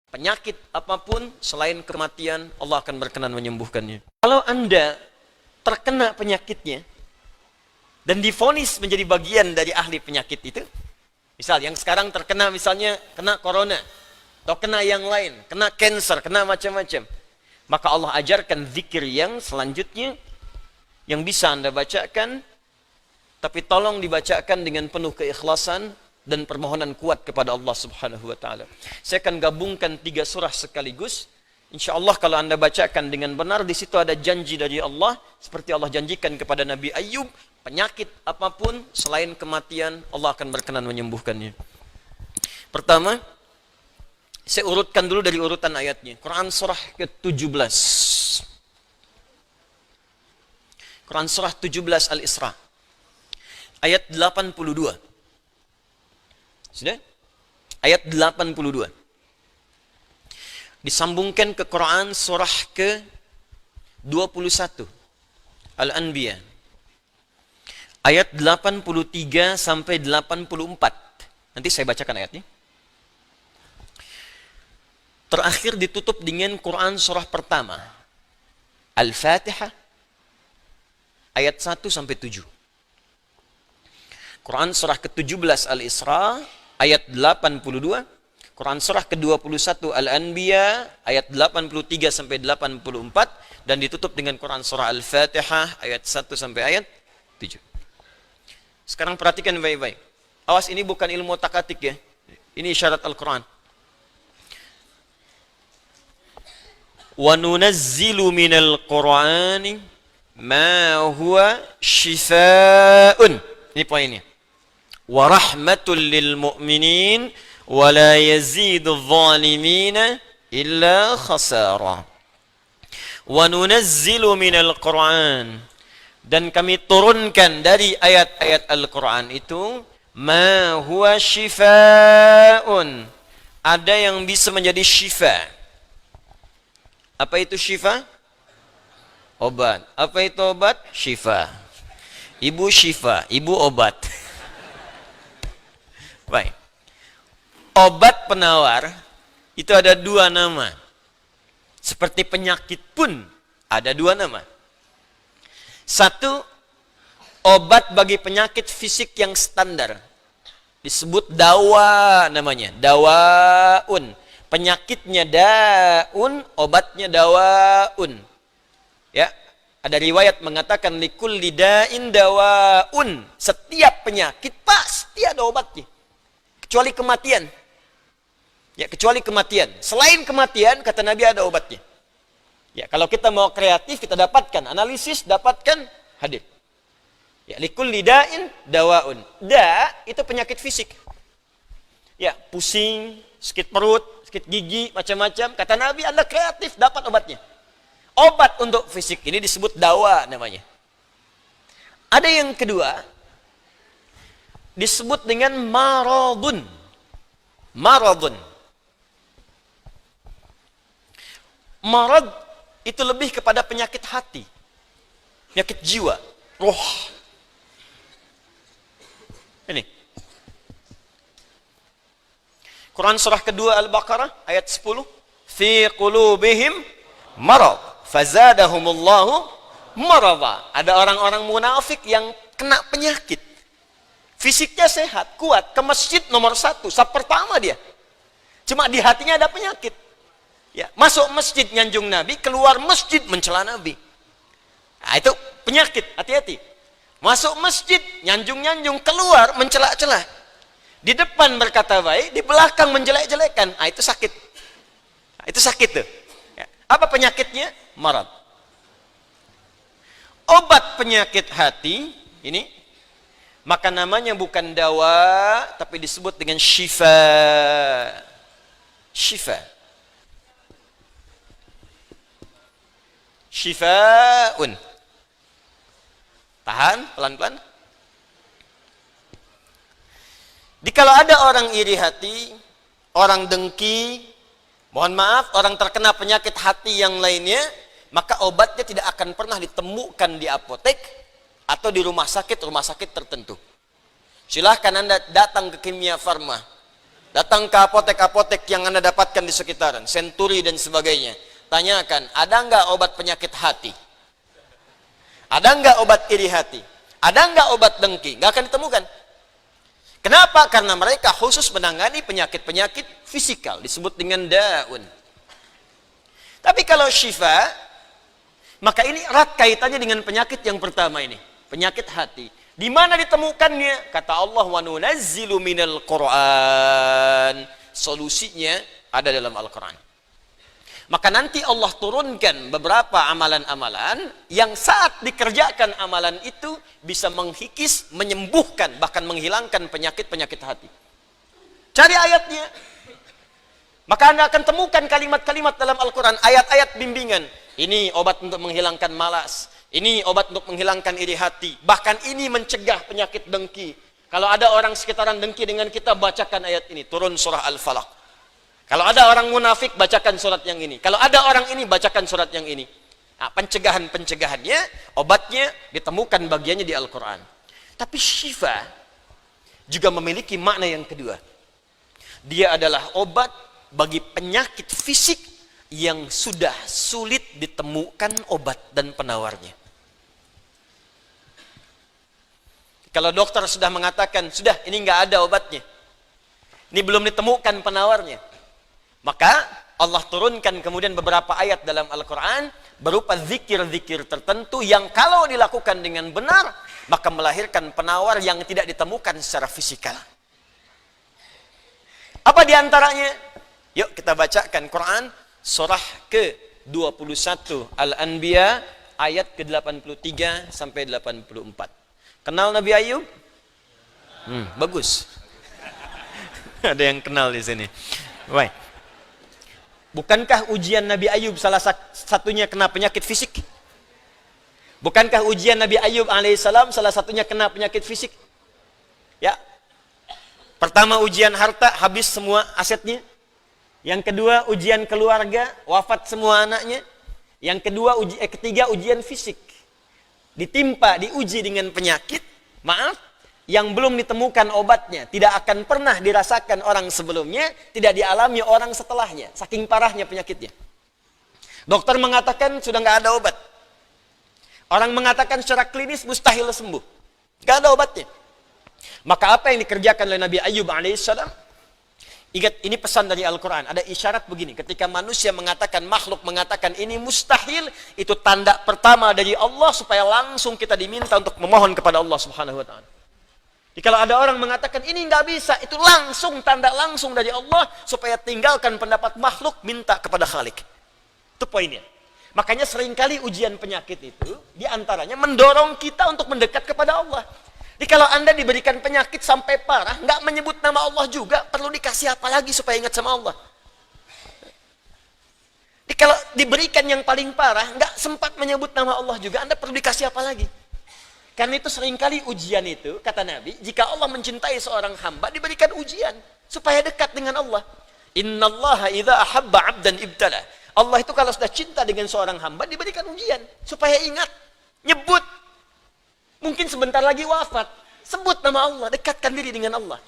Penyakit apapun selain kematian, Allah akan berkenan menyembuhkannya. Kalau Anda terkena penyakitnya dan divonis menjadi bagian dari ahli penyakit itu, misal yang sekarang terkena misalnya kena corona atau kena yang lain, kena cancer, kena macam-macam, maka Allah ajarkan zikir yang selanjutnya yang bisa Anda bacakan, tapi tolong dibacakan dengan penuh keikhlasan dan permohonan kuat kepada Allah Subhanahu wa taala. Saya akan gabungkan 3 surah sekaligus. Insyaallah kalau Anda bacakan dengan benar, di situ ada janji dari Allah seperti Allah janjikan kepada Nabi Ayub, penyakit apapun selain kematian Allah akan berkenan menyembuhkannya. Pertama, saya urutkan dulu dari urutan ayatnya. Quran surah ke-17. Quran surah 17 Al-Isra. Ayat 82. Sudah? Ayat 82. Disambungkan ke Quran surah ke-21. Al-Anbiya. Ayat 83 sampai 84. Nanti saya bacakan ayatnya. Terakhir ditutup dengan Quran surah pertama. Al-Fatihah. Ayat 1 sampai 7. Quran surah ke-17 Al-Isra. Ayat 82, Quran surah ke-21 Al-Anbiya ayat 83 sampai 84 dan ditutup dengan Quran surah Al-Fatihah ayat 1 sampai ayat 7. Sekarang perhatikan baik-baik. Awas, ini bukan ilmu otak-atik ya. Ini isyarat Al-Quran. Wa nunazzilu minal Qur'ani ma huwa shifaa'un. Ini poinnya. Wa rahmatul lil mu'minin wa la yazidul zalimina illa khasara. Wa nunazzilu minal Qur'an, dan kami turunkan dari ayat-ayat Al-Quran itu ma huwa shifaa'un, ada yang bisa menjadi syifa. Apa itu syifa? Obat. Apa itu obat? Syifa. Ibu syifa, ibu obat. Baik. Obat penawar itu ada 2 nama. Seperti penyakit pun ada 2 nama. Satu, obat bagi penyakit fisik yang standar. Disebut dawa namanya. Dawaun. Penyakitnya daun, obatnya dawaun. Ya, ada riwayat mengatakan likulli da'in dawaun. Setiap penyakit pasti ada obatnya. Kecuali kematian. Ya, kecuali kematian. Selain kematian, kata Nabi ada obatnya. Ya, kalau kita mau kreatif, kita dapatkan analisis, dapatkan hadir. Ya, likulli da'in dawaun. Da itu penyakit fisik. Ya, pusing, sakit perut, sakit gigi, macam-macam. Kata Nabi, Anda kreatif, dapat obatnya. Obat untuk fisik ini disebut dawa namanya. Ada yang kedua, disebut dengan maradun. Maradun. Marad itu lebih kepada penyakit hati. Penyakit jiwa. Roh. Ini. Quran surah kedua Al-Baqarah ayat 10. Fi qulubihim marad. Fazadahumullahu marada. Ada orang-orang munafik yang kena penyakit. Fisiknya sehat, kuat, ke masjid nomor 1, saf pertama dia. Cuma di hatinya ada penyakit. Ya, masuk masjid nyanjung Nabi, keluar masjid mencela Nabi. Nah, itu penyakit, hati-hati. Masuk masjid, nyanjung-nyanjung, keluar mencela-cela. Di depan berkata baik, di belakang menjelek-jelekan. Nah, itu sakit. Nah, itu sakit tuh. Ya. Apa penyakitnya? Marad. Obat penyakit hati, ini maka namanya bukan dawa, tapi disebut dengan syifa. Syifa. Syifa'un. Tahan, pelan-pelan. Kalau ada orang iri hati, orang dengki, mohon maaf, orang terkena penyakit hati yang lainnya, maka obatnya tidak akan pernah ditemukan di apotek atau di rumah sakit tertentu. Silahkan Anda datang ke Kimia Farma. Datang ke apotek-apotek yang Anda dapatkan di sekitaran, Century dan sebagainya. Tanyakan, ada nggak obat penyakit hati? Ada nggak obat iri hati? Ada nggak obat dengki? Nggak akan ditemukan. Kenapa? Karena mereka khusus menangani penyakit-penyakit fisikal, disebut dengan daun. Tapi kalau syifa, maka ini erat kaitannya dengan penyakit yang pertama ini, penyakit hati. Di mana ditemukannya? Kata Allah, wa nunazzilu minal Qur'an. Solusinya ada dalam Al-Quran. Maka nanti Allah turunkan beberapa amalan-amalan yang saat dikerjakan amalan itu bisa menghikis, menyembuhkan, bahkan menghilangkan penyakit-penyakit hati. Cari ayatnya. Maka Anda akan temukan kalimat-kalimat dalam Al-Quran, ayat-ayat bimbingan. Ini obat untuk menghilangkan malas. Ini obat untuk menghilangkan iri hati. Bahkan ini mencegah penyakit dengki. Kalau ada orang sekitaran dengki dengan kita, bacakan ayat ini. Turun surah Al-Falaq. Kalau ada orang munafik, bacakan surat yang ini. Kalau ada orang ini, bacakan surat yang ini. Nah, pencegahan-pencegahannya, obatnya ditemukan bagiannya di Al-Quran. Tapi syifa juga memiliki makna yang kedua. Dia adalah obat bagi penyakit fisik yang sudah sulit ditemukan obat dan penawarnya. Kalau dokter sudah mengatakan, sudah ini nggak ada obatnya, ini belum ditemukan penawarnya, maka Allah turunkan kemudian beberapa ayat dalam Al-Quran berupa zikir-zikir tertentu yang kalau dilakukan dengan benar, maka melahirkan penawar yang tidak ditemukan secara fisikal. Apa diantaranya? Yuk kita bacakan Quran surah ke-21 Al-Anbiya ayat ke-83 sampai 84. Kenal Nabi Ayub? Bagus. Ada yang kenal di sini. Baik. Bukankah ujian Nabi Ayub salah satunya kena penyakit fisik? Bukankah ujian Nabi Ayub alaihissalam salah satunya kena penyakit fisik? Ya. Pertama ujian harta, habis semua asetnya. Yang kedua ujian keluarga, wafat semua anaknya. Yang kedua ketiga ujian fisik. Ditimpa, diuji dengan penyakit, maaf, yang belum ditemukan obatnya, tidak akan pernah dirasakan orang sebelumnya, tidak dialami orang setelahnya, saking parahnya penyakitnya. Dokter mengatakan sudah nggak ada obat. Orang mengatakan secara klinis mustahil sembuh, nggak ada obatnya. Maka apa yang dikerjakan oleh Nabi Ayub alaihissalam? Ingat, ini pesan dari Al-Quran. Ada isyarat begini. Ketika manusia mengatakan, makhluk mengatakan ini mustahil, itu tanda pertama dari Allah supaya langsung kita diminta untuk memohon kepada Allah subhanahu wa ta'ala. Jadi kalau ada orang mengatakan ini nggak bisa, itu langsung tanda langsung dari Allah supaya tinggalkan pendapat makhluk, minta kepada Khalik. Itu poinnya. Makanya seringkali ujian penyakit itu diantaranya mendorong kita untuk mendekat kepada Allah. Jadi kalau Anda diberikan penyakit sampai parah, nggak menyebut nama Allah juga, perlu dikasih apa lagi supaya ingat sama Allah? Jadi kalau diberikan yang paling parah, nggak sempat menyebut nama Allah juga, Anda perlu dikasih apa lagi? Karena itu seringkali ujian itu, kata Nabi, jika Allah mencintai seorang hamba, diberikan ujian supaya dekat dengan Allah. Innallaha idza ahabba 'abdan ibtala. Allah itu kalau sudah cinta dengan seorang hamba, diberikan ujian supaya ingat, nyebut. Mungkin sebentar lagi wafat, sebut nama Allah, dekatkan diri dengan Allah.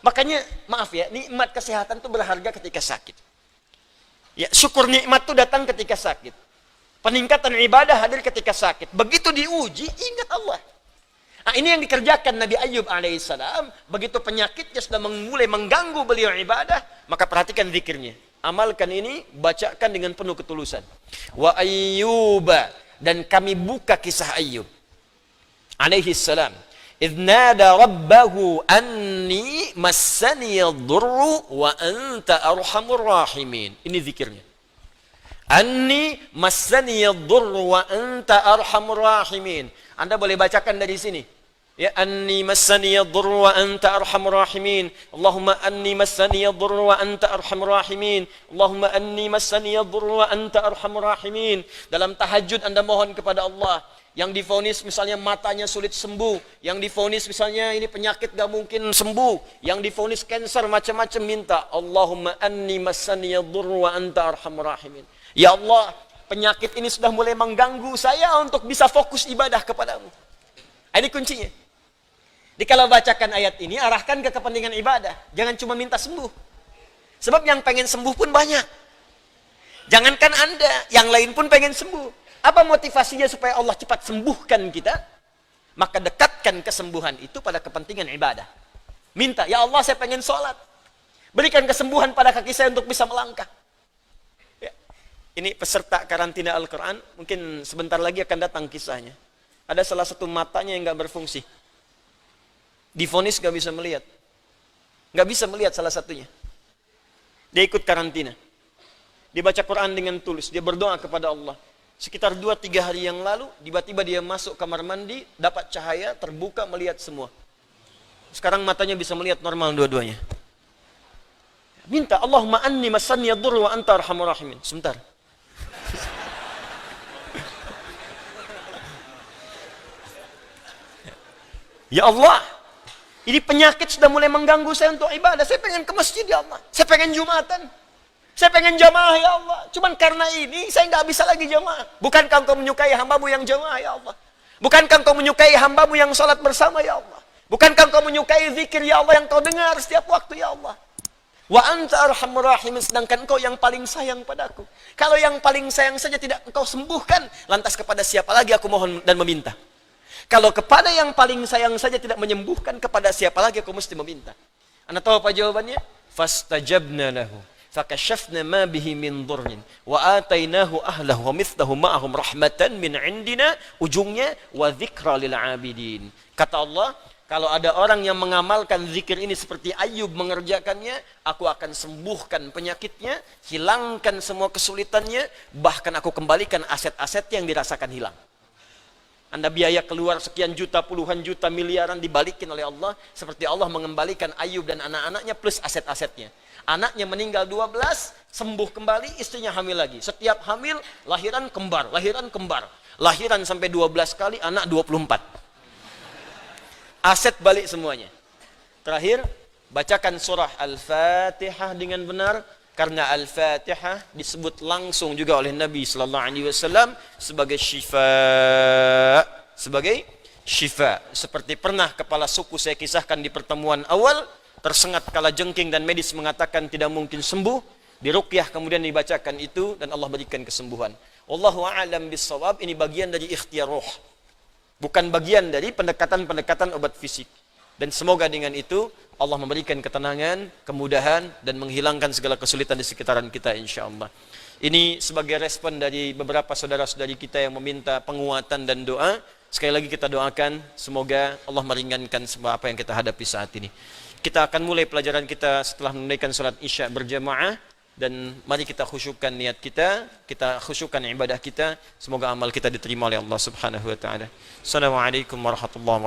Makanya, maaf ya, nikmat kesehatan itu berharga ketika sakit. Ya, syukur nikmat itu datang ketika sakit. Peningkatan ibadah hadir ketika sakit. Begitu diuji, ingat Allah. Nah, ini yang dikerjakan Nabi Ayub alaihissalam. Begitu penyakitnya sudah mulai mengganggu beliau ibadah, maka perhatikan zikirnya. Amalkan ini, bacakan dengan penuh ketulusan. Wa ayyuba, dan kami buka kisah Ayub alaihi salam, idh nada rabbahu anni massani yadurru wa anta arhamur rahimin. Ini zikirnya. Anni massani yadurru wa anta arhamur rahimin. Anda boleh bacakan dari sini. Ya, anni massani yadurru wa anta arhamur rahimin. Allahumma anni massani yadurru wa anta arhamur rahimin. Allahumma anni massani yadurru wa anta arhamur rahimin. Dalam tahajud Anda mohon kepada Allah. Yang divonis misalnya matanya sulit sembuh, yang divonis misalnya ini penyakit gak mungkin sembuh, yang divonis cancer macam-macam, minta Allahumma anni massani yadurru wa anta arhamur rahimin. Ya Allah, penyakit ini sudah mulai mengganggu saya untuk bisa fokus ibadah kepadamu. Ini kuncinya. Jadi kalau bacakan ayat ini, arahkan ke kepentingan ibadah. Jangan cuma minta sembuh. Sebab yang pengen sembuh pun banyak. Jangankan Anda, yang lain pun pengen sembuh. Apa motivasinya supaya Allah cepat sembuhkan kita? Maka dekatkan kesembuhan itu pada kepentingan ibadah. Minta, ya Allah saya pengen sholat. Berikan kesembuhan pada kaki saya untuk bisa melangkah. Ya. Ini peserta karantina Al-Quran, mungkin sebentar lagi akan datang kisahnya. Ada salah satu matanya yang nggak berfungsi. Divonis nggak bisa melihat. Nggak bisa melihat salah satunya. Dia ikut karantina. Dia baca Quran dengan tulus. Dia berdoa kepada Allah. Sekitar 2-3 hari yang lalu, tiba-tiba dia masuk kamar mandi, dapat cahaya, terbuka, melihat semua. Sekarang matanya bisa melihat normal dua-duanya. Minta, Allahumma anni masanni yadur wa anta arhamur rahimin. Sebentar. Ya Allah, ini penyakit sudah mulai mengganggu saya untuk ibadah. Saya pengen ke masjid ya Allah. Saya pengen Jumatan. Saya pengen jamaah ya Allah. Cuman karena ini saya nggak bisa lagi jamaah. Bukankah engkau menyukai hambamu yang jamaah ya Allah? Bukankah engkau menyukai hambamu yang salat bersama ya Allah? Bukankah engkau menyukai zikir ya Allah yang kau dengar setiap waktu ya Allah? Wa anta arhamur rahimin, sedangkan engkau yang paling sayang padaku. Kalau yang paling sayang saja tidak engkau sembuhkan, lantas kepada siapa lagi aku mohon dan meminta? Kalau kepada yang paling sayang saja tidak menyembuhkan, kepada siapa lagi aku mesti meminta? Anda tahu apa jawabannya? Fastajabna lahu fakashafna ma bihi min dhurrin wa atainahu ahlahu wa mithlahu ma'ahum rahmatan min indina, ujungnya wa dzikra lil abidin. Kata Allah, kalau ada orang yang mengamalkan zikir ini seperti Ayub mengerjakannya, aku akan sembuhkan penyakitnya, hilangkan semua kesulitannya, bahkan aku kembalikan aset-aset yang dirasakan hilang. Anda biaya keluar sekian juta, puluhan juta, miliaran dibalikin oleh Allah, seperti Allah mengembalikan Ayub dan anak-anaknya plus aset-asetnya. Anaknya meninggal 12, sembuh kembali, istrinya hamil lagi. Setiap hamil, lahiran kembar, lahiran kembar. Lahiran sampai 12 kali, anak 24. Aset balik semuanya. Terakhir, bacakan surah Al-Fatihah dengan benar, karena Al-Fatihah disebut langsung juga oleh Nabi sallallahu alaihi wasallam sebagai syifa, sebagai syifa. Seperti pernah kepala suku saya kisahkan di pertemuan awal, tersengat kala jengking dan medis mengatakan tidak mungkin sembuh, diruqyah kemudian dibacakan itu dan Allah berikan kesembuhan. Wallahu a'lam bissawab. Ini bagian dari ikhtiar roh, bukan bagian dari pendekatan-pendekatan obat fisik. Dan semoga dengan itu Allah memberikan ketenangan, kemudahan, dan menghilangkan segala kesulitan di sekitaran kita insyaAllah. Ini sebagai respon dari beberapa saudara-saudari kita yang meminta penguatan dan doa. Sekali lagi kita doakan, semoga Allah meringankan semua apa yang kita hadapi saat ini. Kita akan mulai pelajaran kita setelah menunaikan salat Isya berjamaah. Dan mari kita khusyukkan niat kita, kita khusyukkan ibadah kita. Semoga amal kita diterima oleh Allah Subhanahu wa taala. Assalamualaikum warahmatullahi wabarakatuh.